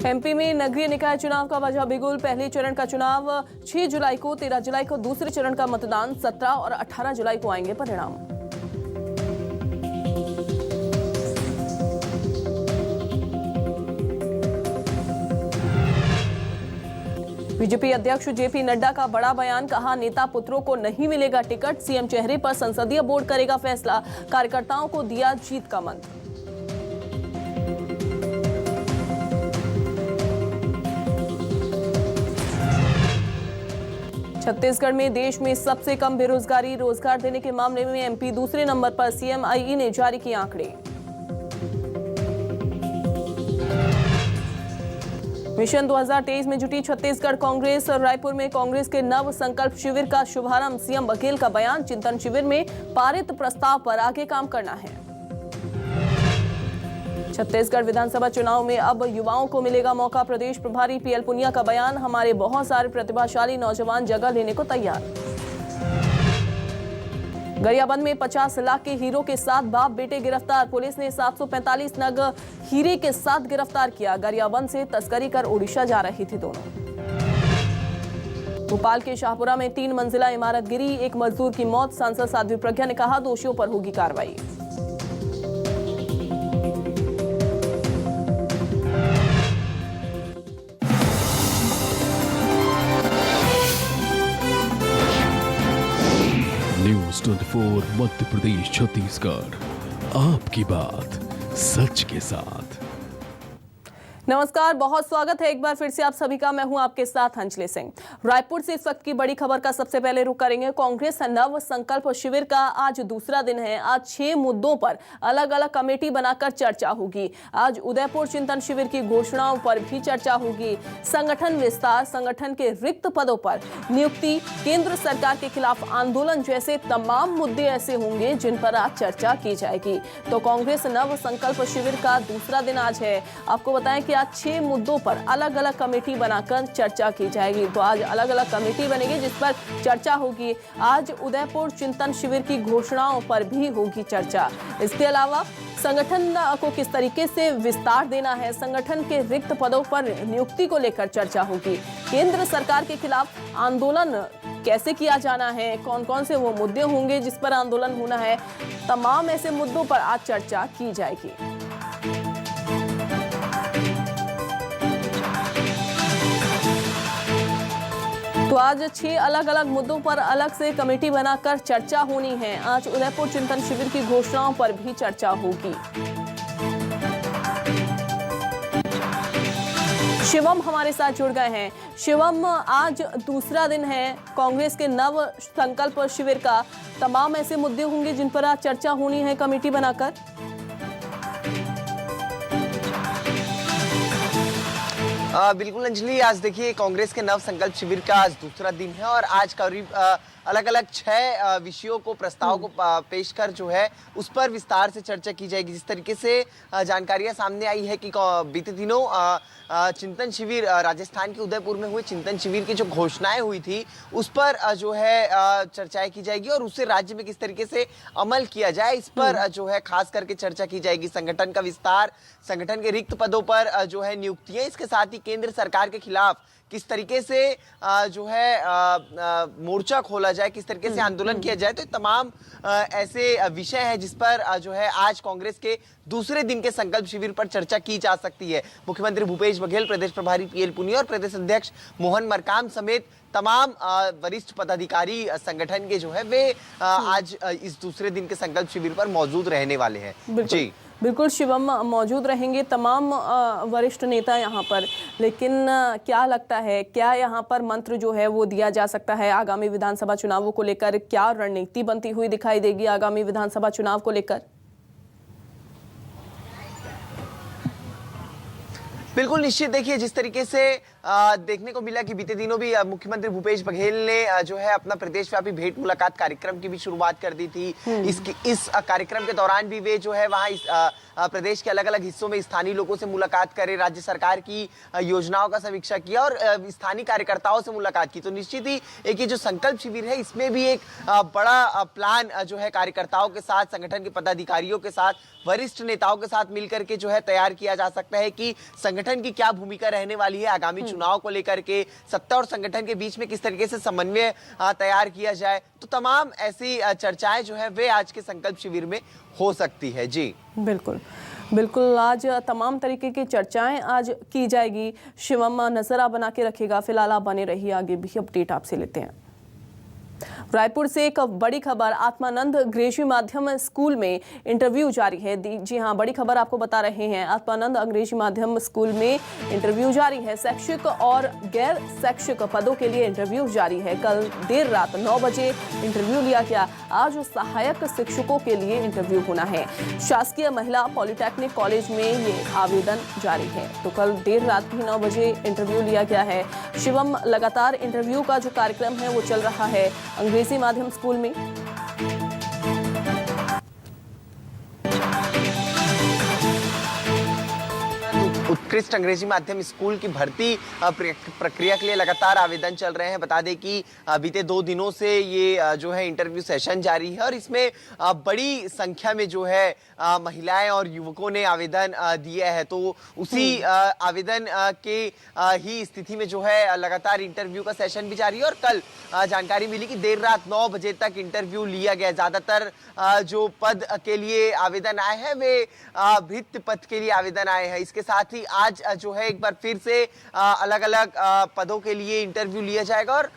MP में नगरीय निकाय चुनाव का बजा बिगुल। पहले चरण का चुनाव 6 जुलाई को, 13 जुलाई को दूसरे चरण का मतदान, 17 और 18 जुलाई को आएंगे परिणाम। बीजेपी अध्यक्ष जेपी नड्डा का बड़ा बयान, कहा नेता पुत्रों को नहीं मिलेगा टिकट, सीएम चेहरे पर संसदीय बोर्ड करेगा फैसला, कार्यकर्ताओं को दिया जीत का मंत्र। छत्तीसगढ़ में देश में सबसे कम बेरोजगारी, रोजगार देने के मामले में एमपी दूसरे नंबर पर, सीएमआईई ने जारी किए आंकड़े। मिशन 2023 में जुटी छत्तीसगढ़ कांग्रेस। रायपुर में कांग्रेस के नव संकल्प शिविर का शुभारंभ, सीएम बघेल का बयान, चिंतन शिविर में पारित प्रस्ताव पर आगे काम करना है। छत्तीसगढ़ विधानसभा चुनाव में अब युवाओं को मिलेगा मौका, प्रदेश प्रभारी पीएल पुनिया का बयान, हमारे बहुत सारे प्रतिभाशाली नौजवान जगह लेने को तैयार। गरियाबंद में 50 लाख के हीरो के साथ बाप बेटे गिरफ्तार, पुलिस ने 745 नग हीरे के साथ गिरफ्तार किया। गरियाबंद से तस्करी कर ओडिशा जा रही थी दोनों। भोपाल के शाहपुरा में 3 मंजिला इमारत गिरी, एक मजदूर की मौत, सांसद साध्वी प्रज्ञा ने कहा दोषियों पर होगी कार्रवाई। न्यूज़ 24 मध्य प्रदेश छत्तीसगढ़, आपकी बात सच के साथ। नमस्कार, बहुत स्वागत है एक बार फिर से आप सभी का। मैं हूं आपके साथ अंजलि सिंह। रायपुर से इस वक्त की बड़ी खबर का सबसे पहले रुख करेंगे। कांग्रेस नव संकल्प शिविर का आज दूसरा दिन है। आज 6 मुद्दों पर अलग अलग कमेटी बनाकर चर्चा होगी। आज उदयपुर चिंतन शिविर की घोषणाओं पर भी चर्चा होगी। संगठन विस्तार, संगठन के रिक्त पदों पर नियुक्ति, केंद्र सरकार के खिलाफ आंदोलन जैसे तमाम मुद्दे ऐसे होंगे जिन पर आज चर्चा की जाएगी। तो कांग्रेस नव संकल्प शिविर का दूसरा दिन आज है। आपको बताएं कि आज 6 मुद्दों पर अलग अलग कमेटी बनाकर चर्चा की जाएगी। तो आज अलग अलग कमेटी बनेगी जिस पर चर्चा होगी। आज उदयपुर चिंतन शिविर की घोषणाओं पर भी होगी चर्चा। इसके अलावा संगठन को किस तरीके से विस्तार देना है, संगठन के रिक्त पदों पर नियुक्ति को लेकर चर्चा होगी। केंद्र सरकार के खिलाफ आंदोलन कैसे किया जाना है, कौन कौन से वो मुद्दे होंगे जिस पर आंदोलन होना है, तमाम ऐसे मुद्दों पर आज चर्चा की जाएगी। तो आज 6 अलग अलग मुद्दों पर अलग से कमेटी बनाकर चर्चा होनी है। आज उदयपुर चिंतन शिविर की घोषणाओं पर भी चर्चा होगी। शिवम हमारे साथ जुड़ गए हैं। शिवम, आज दूसरा दिन है कांग्रेस के नव संकल्प शिविर का। तमाम ऐसे मुद्दे होंगे जिन पर आज चर्चा होनी है कमेटी बनाकर। बिल्कुल अंजलि, आज देखिए कांग्रेस के नव संकल्प शिविर का आज दूसरा दिन है और आज करीब अलग अलग 6 विषयों को, प्रस्ताव को पेश कर जो है उस पर विस्तार से चर्चा की जाएगी। जिस तरीके से जानकारियां सामने आई है कि बीते दिनों चिंतन शिविर, राजस्थान के उदयपुर में हुए चिंतन शिविर की जो घोषणाएं हुई थी उस पर जो है चर्चाएं की जाएगी और उससे राज्य में किस तरीके से अमल किया जाए इस पर जो है खास करके चर्चा की जाएगी। संगठन का विस्तार, संगठन के रिक्त पदों पर जो है नियुक्तियां, इसके साथ ही केंद्र सरकार के खिलाफ किस तरीके से जो है मोर्चा खोला जाए, किस तरीके से आंदोलन किया जाए। तो तमाम ऐसे विषय हैं जिस पर जो है आज कांग्रेस के दूसरे दिन के संकल्प शिविर पर चर्चा की जा सकती है। मुख्यमंत्री भूपेश बघेल, प्रदेश प्रभारी पीएल पुनिया और प्रदेश अध्यक्ष मोहन मरकाम समेत तमाम वरिष्ठ पदाधिकारी संगठन के जो है वे आज इस दूसरे दिन के संकल्प शिविर पर मौजूद रहने वाले हैं। जी बिल्कुल शिवम, मौजूद रहेंगे तमाम वरिष्ठ नेता यहाँ पर। लेकिन क्या लगता है, क्या यहाँ पर मंत्र जो है वो दिया जा सकता है आगामी विधानसभा चुनावों को लेकर? क्या रणनीति बनती हुई दिखाई देगी आगामी विधानसभा चुनाव को लेकर? बिल्कुल निश्चित, देखिए जिस तरीके से देखने को मिला कि बीते दिनों भी मुख्यमंत्री भूपेश बघेल ने जो है अपना प्रदेशव्यापी भेंट मुलाकात कार्यक्रम की भी शुरुआत कर दी थी। इस कार्यक्रम के दौरान भी वे जो है वहाँ प्रदेश के अलग अलग हिस्सों में स्थानीय लोगों से मुलाकात करे, राज्य सरकार की योजनाओं का समीक्षा किया और स्थानीय कार्यकर्ताओं से मुलाकात की। तो निश्चित ही एक ये जो संकल्प शिविर है इसमें भी एक बड़ा प्लान जो है कार्यकर्ताओं के साथ, संगठन के पदाधिकारियों के साथ, वरिष्ठ नेताओं के साथ मिलकर के जो है तैयार किया जा सकता है कि संगठन की क्या भूमिका रहने वाली है आगामी चुनाव को लेकर के, सत्ता और संगठन के बीच में किस तरीके से समन्वय तैयार किया जाए। तो तमाम ऐसी चर्चाएं जो है वे आज के संकल्प शिविर में हो सकती है। जी बिल्कुल बिल्कुल, आज तमाम तरीके की चर्चाएं आज की जाएगी। शिवम नजरा बना के रखेगा। फिलहाल आप बने रहिए, आगे भी अपडेट आपसे लेते हैं। रायपुर से एक बड़ी खबर, आत्मानंद अंग्रेजी माध्यम स्कूल में इंटरव्यू जारी है। जी हां, बड़ी खबर आपको बता रहे हैं। आत्मानंद अंग्रेजी माध्यम स्कूल में इंटरव्यू जारी है। शैक्षिक और गैर शैक्षिक पदों के लिए इंटरव्यू जारी है। कल देर रात 9 बजे इंटरव्यू लिया गया। आज सहायक शिक्षकों के लिए इंटरव्यू होना है। शासकीय महिला पॉलिटेक्निक कॉलेज में ये आवेदन जारी है। तो कल देर रात भी 9 बजे इंटरव्यू लिया गया है। शिवम, लगातार इंटरव्यू का जो कार्यक्रम है वो चल रहा है अंग्रेजी माध्यम स्कूल में। उत्कृष्ट अंग्रेजी माध्यम स्कूल की भर्ती प्रक्रिया के लिए लगातार आवेदन चल रहे हैं। बता दें कि बीते 2 दिनों से ये जो है इंटरव्यू सेशन जारी है और इसमें बड़ी संख्या में जो है महिलाएं और युवकों ने आवेदन दिया है। तो उसी आवेदन के ही स्थिति में जो है लगातार इंटरव्यू का सेशन भी जारी है और कल जानकारी मिली कि देर रात 9 बजे तक इंटरव्यू लिया गया। ज्यादातर जो पद के लिए आवेदन आए हैं वे भृत्य पद के लिए आवेदन आए हैं। इसके साथ ही आज जो है एक बार फिर से अलग अलग पदों के लिए इंटरव्यू लिया जाएगा और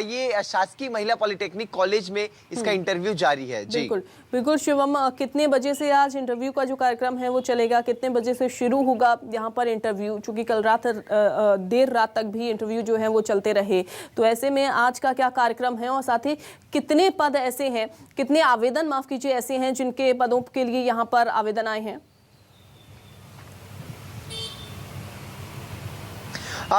ये शासकीय महिला पॉलिटेक्निक कॉलेज में इसका इंटरव्यू जारी है। जी बिल्कुल बिल्कुल। शिवम, कितने बजे से आज इंटरव्यू का जो कार्यक्रम है वो चलेगा, कितने बजे से शुरू होगा यहाँ पर इंटरव्यू? चूंकि कल रात देर रात तक भी इंटरव्यू जो है वो चलते रहे, तो ऐसे में आज का क्या कार्यक्रम है और साथ ही कितने पद ऐसे हैं, कितने आवेदन माफ कीजिए ऐसे हैं जिनके पदों के लिए यहाँ पर आवेदन आए हैं?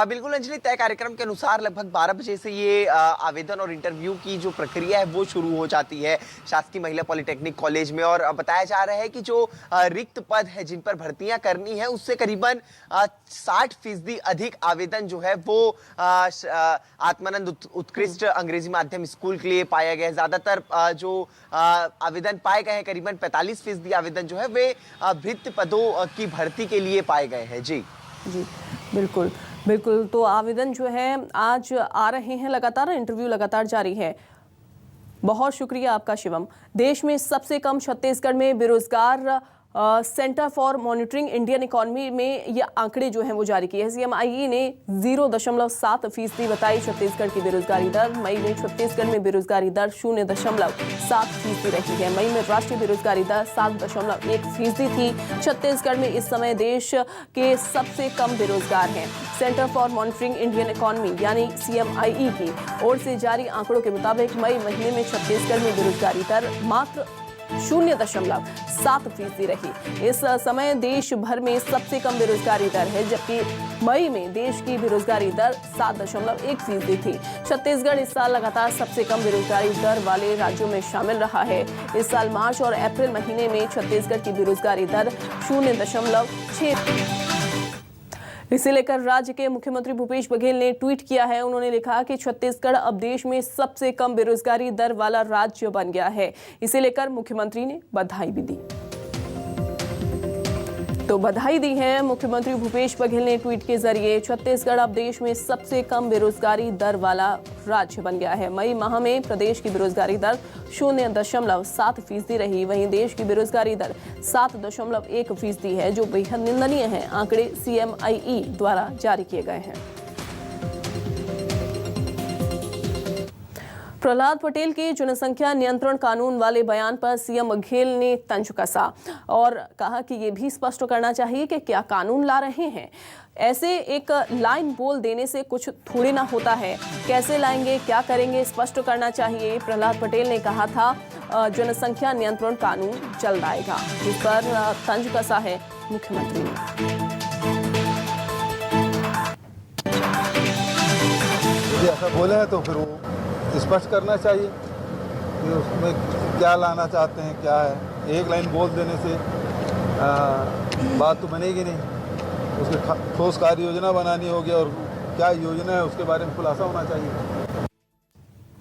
बिल्कुल अंजलि, तय कार्यक्रम के अनुसार लगभग 12 बजे से ये आवेदन और इंटरव्यू की जो प्रक्रिया है वो शुरू हो जाती है शासकीय महिला पॉलिटेक्निक कॉलेज में। और बताया जा रहा है कि जो रिक्त पद है जिन पर भर्तियां करनी है उससे करीबन 60% अधिक आवेदन जो है वो आत्मानंद उत्कृष्ट अंग्रेजी माध्यम स्कूल के लिए पाया गया है। ज्यादातर जो आवेदन पाए गए हैं, करीबन 45% आवेदन जो है वे भृत्य पदों की भर्ती के लिए पाए गए हैं। जी जी बिल्कुल बिल्कुल। तो आवेदन जो है आज आ रहे हैं, लगातार इंटरव्यू लगातार जारी है। बहुत शुक्रिया आपका शिवम। देश में सबसे कम छत्तीसगढ़ में बेरोजगार centre for monitoring Indian economy में ये आंकड़े जो हैं वो जारी किए हैं। CMIE ने 0.7% बताई छत्तीसगढ़ की बेरोजगारी दर। मई में छत्तीसगढ़ में बेरोजगारी दर 0.7% रही है। मई में राष्ट्रीय बेरोजगारी दर 7.1% थी। छत्तीसगढ़ में इस समय देश के सबसे कम बेरोजगार हैं। Centre for monitoring Indian economy यानी CMIE की ओर से जारी आंकड़ों के मुताबिक मई महीने में छत्तीसगढ़ में बेरोजगारी दर मात्र 0.7% रही। इस समय देश भर में सबसे कम बेरोजगारी दर है, जबकि मई में देश की बेरोजगारी दर 7.1% थी। छत्तीसगढ़ इस साल लगातार सबसे कम बेरोजगारी दर वाले राज्यों में शामिल रहा है। इस साल मार्च और अप्रैल महीने में छत्तीसगढ़ की बेरोजगारी दर 0.6। इसे लेकर राज्य के मुख्यमंत्री भूपेश बघेल ने ट्वीट किया है। उन्होंने लिखा कि छत्तीसगढ़ अब देश में सबसे कम बेरोजगारी दर वाला राज्य बन गया है। इसे लेकर मुख्यमंत्री ने बधाई भी दी। तो बधाई दी है मुख्यमंत्री भूपेश बघेल ने ट्वीट के जरिए। छत्तीसगढ़ अब देश में सबसे कम बेरोजगारी दर वाला राज्य बन गया है। मई माह में प्रदेश की बेरोजगारी दर 0.7% रही। वहीं देश की बेरोजगारी दर 7.1% है, जो बेहद निंदनीय है। आंकड़े CMIE द्वारा जारी किए गए हैं। प्रहलाद पटेल के जनसंख्या नियंत्रण कानून वाले बयान पर CM बघेल ने तंज कसा और कहा कि ये भी स्पष्ट करना चाहिए कि क्या कानून ला रहे हैं। ऐसे एक लाइन बोल देने से कुछ थोड़ी ना होता है, कैसे लाएंगे, क्या करेंगे, स्पष्ट करना चाहिए। प्रहलाद पटेल ने कहा था जनसंख्या नियंत्रण कानून जल्द आएगा, जिस पर तंज कसा है मुख्यमंत्री ने। ऐसा बोले हैं तो फिर वो स्पष्ट करना चाहिए कि उसमें क्या लाना चाहते हैं, क्या है। एक लाइन बोल देने से बात तो बनेगी नहीं, उसकी ठोस कार्य योजना बनानी होगी और क्या योजना है उसके बारे में खुलासा होना चाहिए।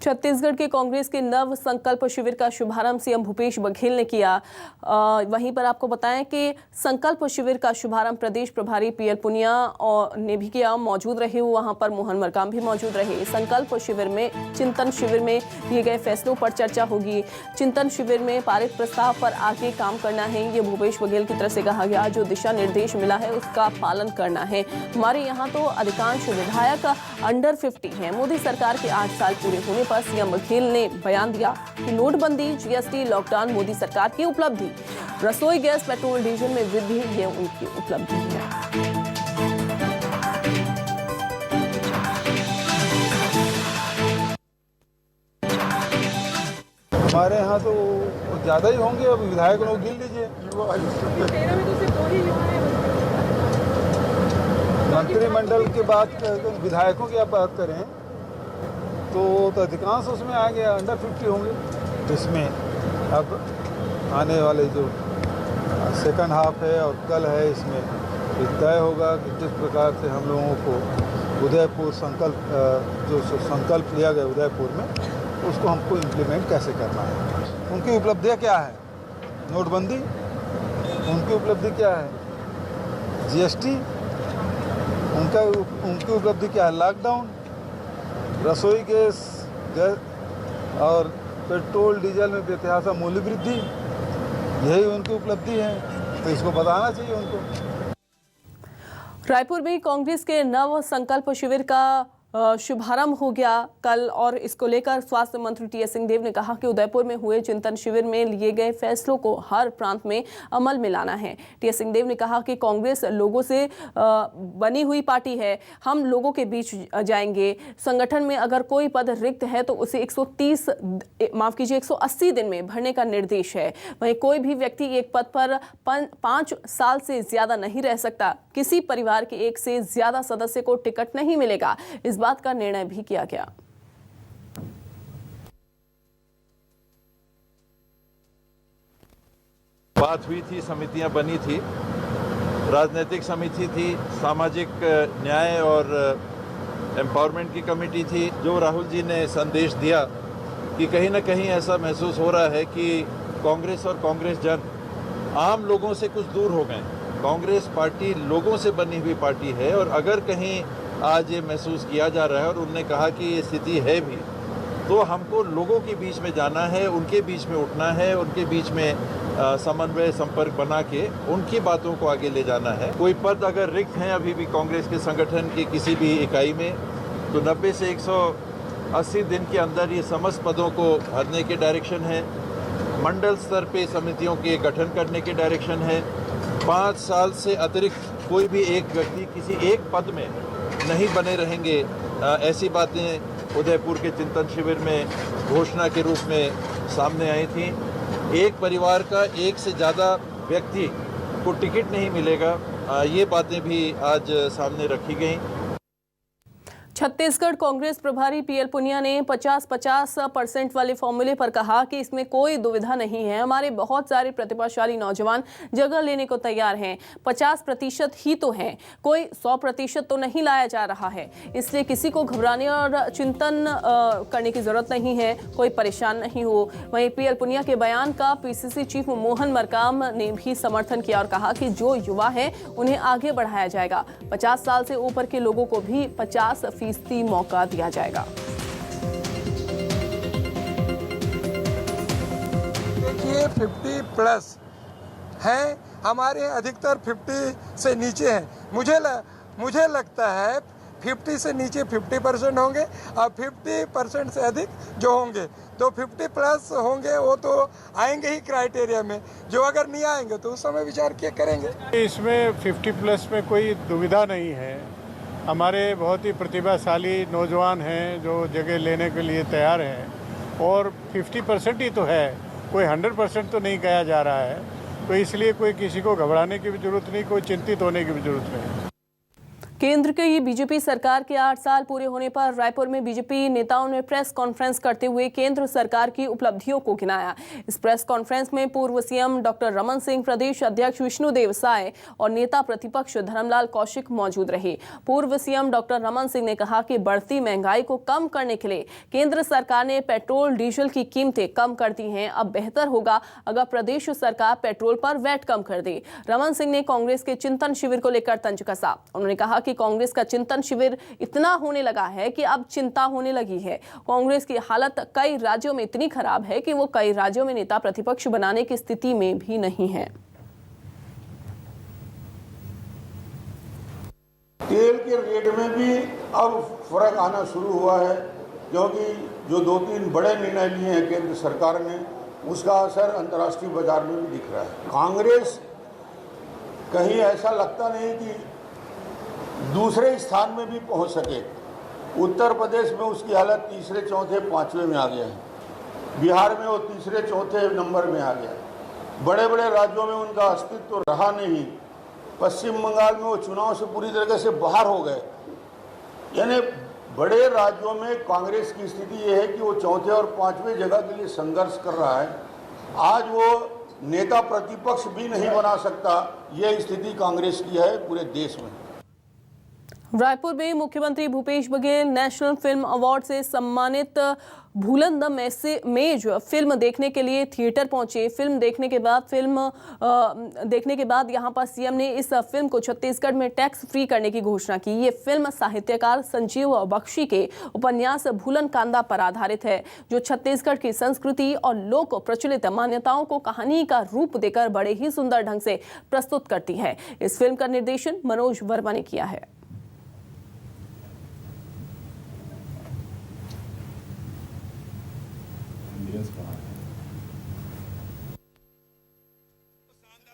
छत्तीसगढ़ के कांग्रेस के नव संकल्प शिविर का शुभारंभ सीएम भूपेश बघेल ने किया। वहीं पर आपको बताएं कि संकल्प शिविर का शुभारंभ प्रदेश प्रभारी पीएल पुनिया ने भी किया। मौजूद रहे वहां पर मोहन मरकाम भी मौजूद रहे। संकल्प शिविर में चिंतन शिविर में लिए गए फैसलों पर चर्चा होगी। चिंतन शिविर में पारित प्रस्ताव पर आगे काम करना है, ये भूपेश बघेल की तरफ से कहा गया। जो दिशा निर्देश मिला है उसका पालन करना है। हमारे यहाँ तो अधिकांश विधायक अंडर 50 हैं। मोदी सरकार के 8 साल पूरे होने पर सीएम बघेल ने बयान दिया कि नोटबंदी, जीएसटी, लॉकडाउन मोदी सरकार की उपलब्धि। रसोई गैस, पेट्रोल, डीजल में वृद्धि ये उनकी उपलब्धि है। हमारे यहाँ तो ज़्यादा ही होंगे, अब विधायक लोग गिन लीजिए। मंत्रिमंडल के बाद विधायकों की आप बात करें तो अधिकांश उसमें आ गया, अंडर 50 होंगे। इसमें अब आने वाले जो सेकंड हाफ है और कल है, इसमें तय होगा कि किस प्रकार से हम लोगों को उदयपुर संकल्प लिया गया उदयपुर में, उसको हमको इम्प्लीमेंट कैसे करना है। उनकी उपलब्धियाँ क्या है? नोटबंदी, उनकी उपलब्धि क्या है? जीएसटी, उनकी उपलब्धि क्या है? लॉकडाउन, रसोई गैस और पेट्रोल डीजल में बेतहाशा मूल्य वृद्धि, यही उनकी उपलब्धि है, तो इसको बताना चाहिए उनको। रायपुर में कांग्रेस के नव संकल्प शिविर का शुभारंभ हो गया कल, और इसको लेकर स्वास्थ्य मंत्री टीएस सिंहदेव ने कहा कि उदयपुर में हुए चिंतन शिविर में लिए गए फैसलों को हर प्रांत में अमल में लाना है। टीएस सिंहदेव ने कहा कि कांग्रेस लोगों से बनी हुई पार्टी है, हम लोगों के बीच जाएंगे। संगठन में अगर कोई पद रिक्त है तो उसे 180 दिन में भरने का निर्देश है। वहीं कोई भी व्यक्ति एक पद पर 5 साल से ज्यादा नहीं रह सकता। किसी परिवार के एक से ज्यादा सदस्य को टिकट नहीं मिलेगा। इस बात का निर्णय भी किया गया। बात हुई थी, समितियां बनी थी, राजनीतिक समिति थी, सामाजिक न्याय और एम्पावरमेंट की कमेटी थी। जो राहुल जी ने संदेश दिया कि कहीं ना कहीं ऐसा महसूस हो रहा है कि कांग्रेस और कांग्रेस जन आम लोगों से कुछ दूर हो गए। कांग्रेस पार्टी लोगों से बनी हुई पार्टी है, और अगर कहीं आज ये महसूस किया जा रहा है और उन्होंने कहा कि ये स्थिति है भी, तो हमको लोगों के बीच में जाना है, उनके बीच में उठना है, उनके बीच में समन्वय संपर्क बना के उनकी बातों को आगे ले जाना है। कोई पद अगर रिक्त हैं अभी भी कांग्रेस के संगठन की किसी भी इकाई में, तो 90 से 180 दिन के अंदर ये समस्त पदों को भरने के डायरेक्शन है। मंडल स्तर पे समितियों के गठन करने के डायरेक्शन है। 5 साल से अतिरिक्त कोई भी एक व्यक्ति किसी एक पद में नहीं बने रहेंगे। ऐसी बातें उदयपुर के चिंतन शिविर में घोषणा के रूप में सामने आई थी। एक परिवार का एक से ज़्यादा व्यक्ति को टिकट नहीं मिलेगा, ये बातें भी आज सामने रखी गई। छत्तीसगढ़ कांग्रेस प्रभारी पीएल पुनिया ने 50-50% वाले फॉर्मूले पर कहा कि इसमें कोई दुविधा नहीं है। हमारे बहुत सारे प्रतिभाशाली नौजवान जगह लेने को तैयार हैं। 50% ही तो हैं, कोई 100% तो नहीं लाया जा रहा है। इसलिए किसी को घबराने और चिंतन करने की जरूरत नहीं है, कोई परेशान नहीं हो। वहीं पीएल पुनिया के बयान का पीसीसी चीफ मोहन मरकाम ने भी समर्थन किया और कहा कि जो युवा है उन्हें आगे बढ़ाया जाएगा। 50 साल से ऊपर के लोगों को भी 50% मौका दिया जाएगा। देखिए 50+ हैं, हमारे अधिकतर 50 से नीचे हैं। मुझे लगता है 50 से नीचे 50% होंगे और 50% से अधिक जो होंगे तो 50+ होंगे, वो तो आएंगे ही क्राइटेरिया में। जो अगर नहीं आएंगे तो उस समय विचार किया करेंगे। इसमें 50+ में कोई दुविधा नहीं है। हमारे बहुत ही प्रतिभाशाली नौजवान हैं जो जगह लेने के लिए तैयार हैं, और 50% ही तो है, कोई 100% तो नहीं कहा जा रहा है। तो इसलिए कोई किसी को घबराने की भी जरूरत नहीं, कोई चिंतित होने की भी जरूरत नहीं। केंद्र की बीजेपी सरकार के 8 साल पूरे होने पर रायपुर में बीजेपी नेताओं ने प्रेस कॉन्फ्रेंस करते हुए केंद्र सरकार की उपलब्धियों को गिनाया। इस प्रेस कॉन्फ्रेंस में पूर्व सीएम डॉक्टर रमन सिंह, प्रदेश अध्यक्ष विष्णुदेव साय और नेता प्रतिपक्ष धर्मलाल कौशिक मौजूद रहे। पूर्व सीएम डॉक्टर रमन सिंह ने कहा कि बढ़ती महंगाई को कम करने के लिए केंद्र सरकार ने पेट्रोल डीजल की कीमतें कम कर दी हैं। अब बेहतर होगा अगर प्रदेश सरकार पेट्रोल पर वैट कम कर दे। रमन सिंह ने कांग्रेस के चिंतन शिविर को लेकर तंज कसा। उन्होंने कहा कि कांग्रेस का चिंतन शिविर इतना होने लगा है कि अब चिंता होने लगी है। कांग्रेस की हालत कई राज्यों में इतनी खराब है कि वो कई राज्यों में नेता प्रतिपक्ष बनाने की स्थिति में भी नहीं है। तेल के रेट में भी अब फर्क आना शुरू हुआ है, क्योंकि जो 2-3 बड़े निर्णय लिए हैं केंद्र सरकार ने, उसका असर अंतर्राष्ट्रीय बाजार में भी दिख रहा है। कांग्रेस कहीं ऐसा लगता नहीं कि दूसरे स्थान में भी पहुंच सके। उत्तर प्रदेश में उसकी हालत तीसरे, चौथे, पांचवें में आ गया है। बिहार में वो तीसरे, चौथे नंबर में आ गया। बड़े बड़े राज्यों में उनका अस्तित्व रहा नहीं। पश्चिम बंगाल में वो चुनाव से पूरी तरीके से बाहर हो गए। यानी बड़े राज्यों में कांग्रेस की स्थिति ये है कि वो चौथे और पांचवें जगह के लिए संघर्ष कर रहा है। आज वो नेता प्रतिपक्ष भी नहीं बना सकता। ये स्थिति कांग्रेस की है पूरे देश में। रायपुर में मुख्यमंत्री Bhupesh Baghel national film award से सम्मानित भूलन द मेज फिल्म देखने के लिए थिएटर पहुंचे। फिल्म देखने के बाद यहां पर सीएम ने इस फिल्म को छत्तीसगढ़ में टैक्स फ्री करने की घोषणा की। ये फिल्म साहित्यकार संजीव बख्शी के उपन्यास भूलन कांदा पर आधारित है, जो छत्तीसगढ़ की संस्कृति और लोक प्रचलित मान्यताओं को कहानी का रूप देकर बड़े ही सुंदर ढंग से प्रस्तुत करती है। इस फिल्म का निर्देशन मनोज वर्मा ने किया है।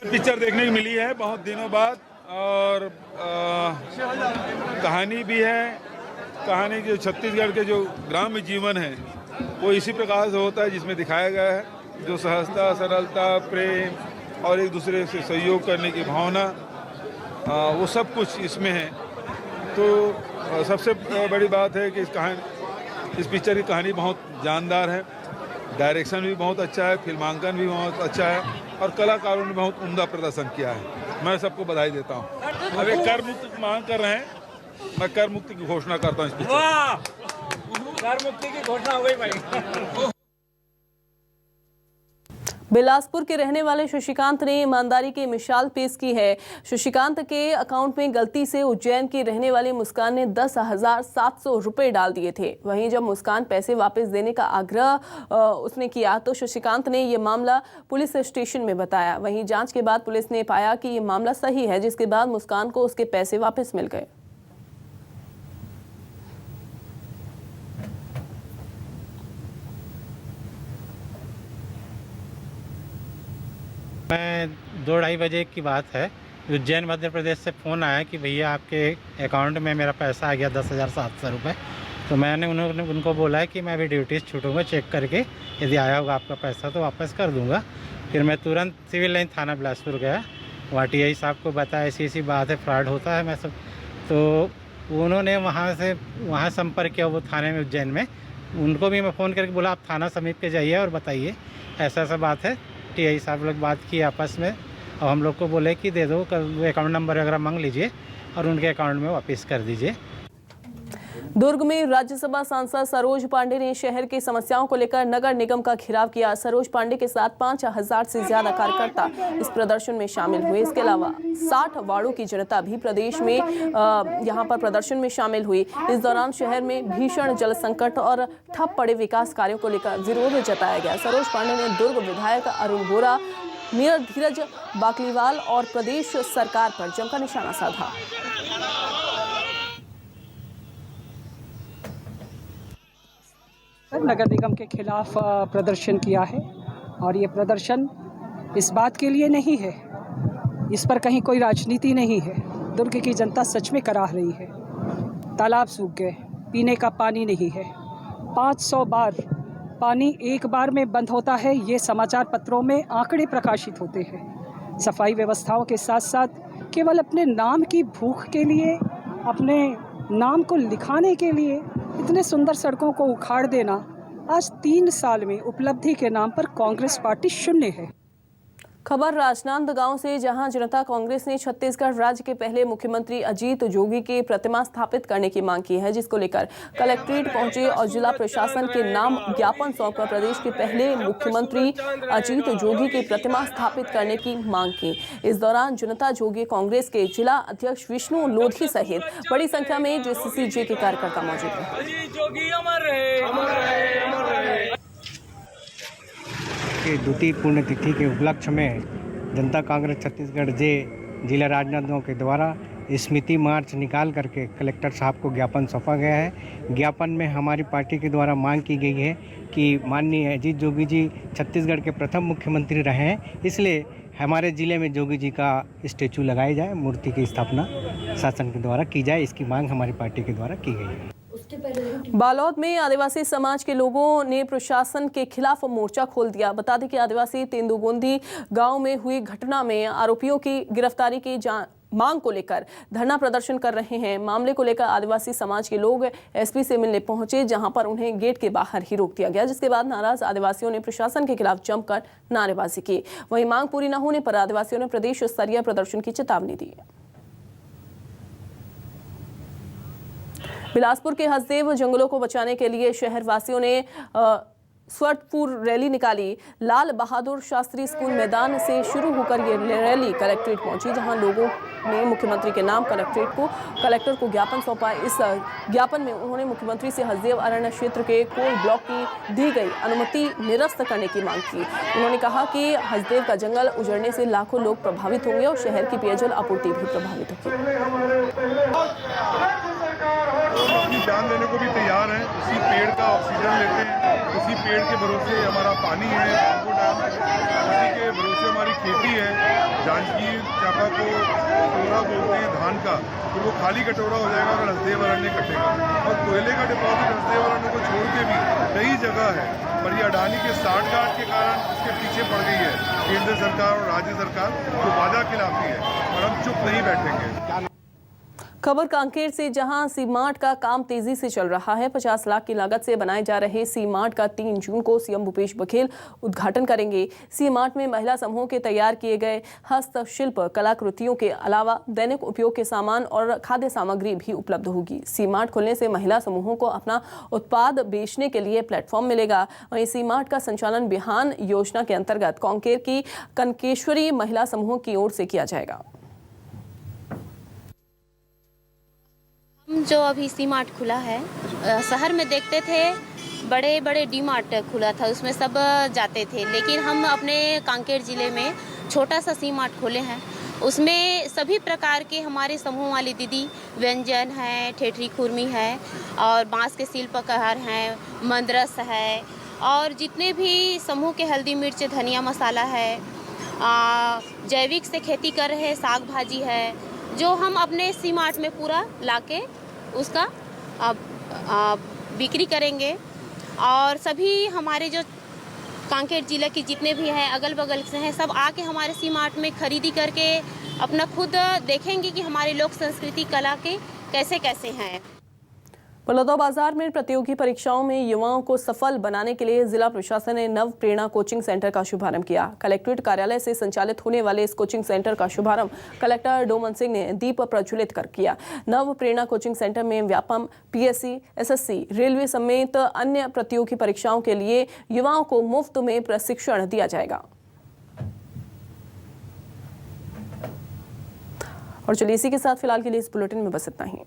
पिक्चर देखने की मिली है बहुत दिनों बाद, और कहानी भी है। कहानी जो छत्तीसगढ़ के जो ग्राम्य जीवन है वो इसी प्रकार से होता है जिसमें दिखाया गया है। जो सहजता, सरलता, प्रेम और एक दूसरे से सहयोग करने की भावना, वो सब कुछ इसमें है। तो सबसे बड़ी बात है कि इस पिक्चर की कहानी बहुत जानदार है, डायरेक्शन भी बहुत अच्छा है, फिल्मांकन भी बहुत अच्छा है और कलाकारों ने बहुत उम्दा प्रदर्शन किया है। मैं सबको बधाई देता हूँ। अब एक कर मुक्ति की मांग कर रहे हैं, मैं कर मुक्ति की घोषणा करता हूँ। इस पिक्चर कर मुक्ति की घोषणा हो गई भाई। बिलासपुर के रहने वाले शशिकांत ने ईमानदारी की मिसाल पेश की है। शशिकांत के अकाउंट में गलती से उज्जैन की रहने वाली मुस्कान ने 10,700 रुपए डाल दिए थे। वहीं जब मुस्कान पैसे वापस देने का आग्रह उसने किया तो शशिकांत ने ये मामला पुलिस स्टेशन में बताया। वहीं जांच के बाद पुलिस ने पाया कि ये मामला सही है, जिसके बाद मुस्कान को उसके पैसे वापस मिल गए। मैं 2-2:30 बजे की बात है, उज्जैन मध्य प्रदेश से फ़ोन आया कि भैया आपके अकाउंट में मेरा पैसा आ गया 10,700 रुपये। तो मैंने उनको बोला है कि मैं अभी ड्यूटी से छूटूंगा, चेक करके यदि आया होगा आपका पैसा तो वापस कर दूंगा। फिर मैं तुरंत सिविल लाइन थाना बिलासपुर गया, वहाँ टीआई साहब को बताया ऐसी बात है, फ्रॉड होता है मैं सब। तो उन्होंने वहाँ संपर्क किया, वो थाने में उज्जैन में। उनको भी मैं फ़ोन करके बोला आप थाना समीप के जाइए और बताइए ऐसा बात है। टीआई साहब लोग बात की आपस में और हम लोग को बोले कि दे दो, अकाउंट नंबर वगैरह मांग लीजिए और उनके अकाउंट में वापस कर दीजिए। दुर्ग में राज्यसभा सांसद सरोज पांडे ने शहर की समस्याओं को लेकर नगर निगम का घेराव किया। सरोज पांडे के साथ 5,000 से ज्यादा कार्यकर्ता इस प्रदर्शन में शामिल हुए। इसके अलावा 60 वार्डों की जनता भी प्रदेश में यहां पर प्रदर्शन में शामिल हुई। इस दौरान शहर में भीषण जल संकट और ठप पड़े विकास कार्यों को लेकर विरोध जताया गया। सरोज पांडे ने दुर्ग विधायक अरुण बोरा, मेयर धीरज बाकलीवाल और प्रदेश सरकार पर जमकर निशाना साधा। नगर निगम के खिलाफ प्रदर्शन किया है और ये प्रदर्शन इस बात के लिए नहीं है, इस पर कहीं कोई राजनीति नहीं है। दुर्ग की जनता सच में कराह रही है। तालाब सूख गए, पीने का पानी नहीं है। 500 बार पानी एक बार में बंद होता है, ये समाचार पत्रों में आंकड़े प्रकाशित होते हैं। सफाई व्यवस्थाओं के साथ साथ केवल अपने नाम की भूख के लिए अपने नाम को लिखाने के लिए इतने सुंदर सड़कों को उखाड़ देना आज 3 साल में उपलब्धि के नाम पर कांग्रेस पार्टी शून्य है। खबर राजनांदगांव से, जहां जनता कांग्रेस ने छत्तीसगढ़ राज्य के पहले मुख्यमंत्री अजीत जोगी की प्रतिमा स्थापित करने की मांग की है, जिसको लेकर कलेक्ट्रेट पहुंचे और जिला प्रशासन के नाम ज्ञापन सौंपकर प्रदेश के पहले मुख्यमंत्री अजीत जोगी की प्रतिमा स्थापित करने की मांग की। इस दौरान जनता जोगी कांग्रेस के जिला अध्यक्ष विष्णु लोधी सहित बड़ी संख्या में JCCJ के कार्यकर्ता मौजूद रहे। के द्वितीय पुण्यतिथि के उपलक्ष्य में जनता कांग्रेस छत्तीसगढ़ जिला राजनांदगांव के द्वारा स्मृति मार्च निकाल करके कलेक्टर साहब को ज्ञापन सौंपा गया है। ज्ञापन में हमारी पार्टी के द्वारा मांग की गई है कि माननीय अजीत जोगी जी छत्तीसगढ़ के प्रथम मुख्यमंत्री रहे हैं, इसलिए हमारे ज़िले में जोगी जी का स्टैचू लगाया जाए, मूर्ति की स्थापना शासन के द्वारा की जाए। इसकी मांग हमारी पार्टी के द्वारा की गई है। बालोद में आदिवासी समाज के लोगों ने प्रशासन के खिलाफ मोर्चा खोल दिया। बता दें कि आदिवासी तेंदुगोंदी गांव में हुई घटना में आरोपियों की गिरफ्तारी की मांग को लेकर धरना प्रदर्शन कर रहे हैं। मामले को लेकर आदिवासी समाज के लोग SP से मिलने पहुंचे, जहां पर उन्हें गेट के बाहर ही रोक दिया गया, जिसके बाद नाराज आदिवासियों ने प्रशासन के खिलाफ जमकर नारेबाजी की। वहीं मांग पूरी न होने पर आदिवासियों ने प्रदेश स्तरीय प्रदर्शन की चेतावनी दी। बिलासपुर के हसदेव जंगलों को बचाने के लिए शहरवासियों ने स्वरपुर रैली निकाली। लाल बहादुर शास्त्री स्कूल मैदान से शुरू होकर ये रैली कलेक्ट्रेट पहुंची, जहां लोगों ने मुख्यमंत्री के नाम कलेक्टर को ज्ञापन सौंपा। इस ज्ञापन में उन्होंने मुख्यमंत्री से हसदेव अरण्य क्षेत्र के कोल ब्लॉक की दी गई अनुमति निरस्त करने की मांग की। उन्होंने कहा कि हसदेव का जंगल उजड़ने से लाखों लोग प्रभावित होंगे और शहर की पेयजल आपूर्ति भी प्रभावित होगी। जान देने को भी तैयार हैं। उसी पेड़ का ऑक्सीजन लेते हैं, उसी पेड़ के भरोसे हमारा पानी है, बांगो डैम है, उसी के भरोसे हमारी खेती है। जांजगीर चांपा को कटोरा बोलते हैं धान का, तो वो खाली कटोरा हो जाएगा अगर हसदेव अरण्य कटेगा। और कोयले का डिपॉजिट हसदेव अरण्य को छोड़ के भी कई जगह है, पर ये अडानी के साठगांठ के कारण इसके पीछे पड़ गई है केंद्र सरकार और राज्य सरकार, जो वादा खिलाफी है, और हम चुप नहीं बैठेंगे। खबर कांकेर से, जहां सी मार्ट का काम तेजी से चल रहा है। 50 लाख की लागत से बनाए जा रहे सी मार्ट का 3 जून को CM भूपेश बघेल उद्घाटन करेंगे। सी मार्ट में महिला समूहों के तैयार किए गए हस्तशिल्प कलाकृतियों के अलावा दैनिक उपयोग के सामान और खाद्य सामग्री भी उपलब्ध होगी। सी मार्ट खुलने से महिला समूहों को अपना उत्पाद बेचने के लिए प्लेटफॉर्म मिलेगा। वहीं सी मार्ट का संचालन बिहान योजना के अंतर्गत कांकेर की कनकेश्वरी महिला समूह की ओर से किया जाएगा। जो अभी सी मार्ट खुला है, शहर में देखते थे बड़े बड़े डी मार्ट खुला था, उसमें सब जाते थे, लेकिन हम अपने कांकेर ज़िले में छोटा सा सी मार्ट खोले हैं। उसमें सभी प्रकार के हमारे समूह वाली दीदी व्यंजन है, ठेठरी खुरमी है और बांस के शिल्पकार हैं, मंदरस है, और जितने भी समूह के हल्दी मिर्च धनिया मसाला है, जैविक से खेती कर रहे साग भाजी है, जो हम अपने सी मार्ट में पूरा लाके उसका बिक्री करेंगे। और सभी हमारे जो कांकेर जिला के जितने भी हैं अगल बगल से हैं, सब आके हमारे सी मार्ट में खरीदी करके अपना खुद देखेंगे कि हमारे लोक संस्कृति कला के कैसे कैसे हैं। बलौदाबाजार में प्रतियोगी परीक्षाओं में युवाओं को सफल बनाने के लिए जिला प्रशासन ने नव प्रेरणा कोचिंग सेंटर का शुभारंभ किया। कलेक्ट्रेट कार्यालय से संचालित होने वाले इस कोचिंग सेंटर का शुभारंभ कलेक्टर डोमन सिंह ने दीप प्रज्वलित कर किया। नव प्रेरणा कोचिंग सेंटर में व्यापम, PSC, SSC, रेलवे समेत अन्य प्रतियोगी परीक्षाओं के लिए युवाओं को मुफ्त में प्रशिक्षण दिया जाएगा। और चलिए इसी के साथ फिलहाल के लिए इस बुलेटिन में बस इतना ही।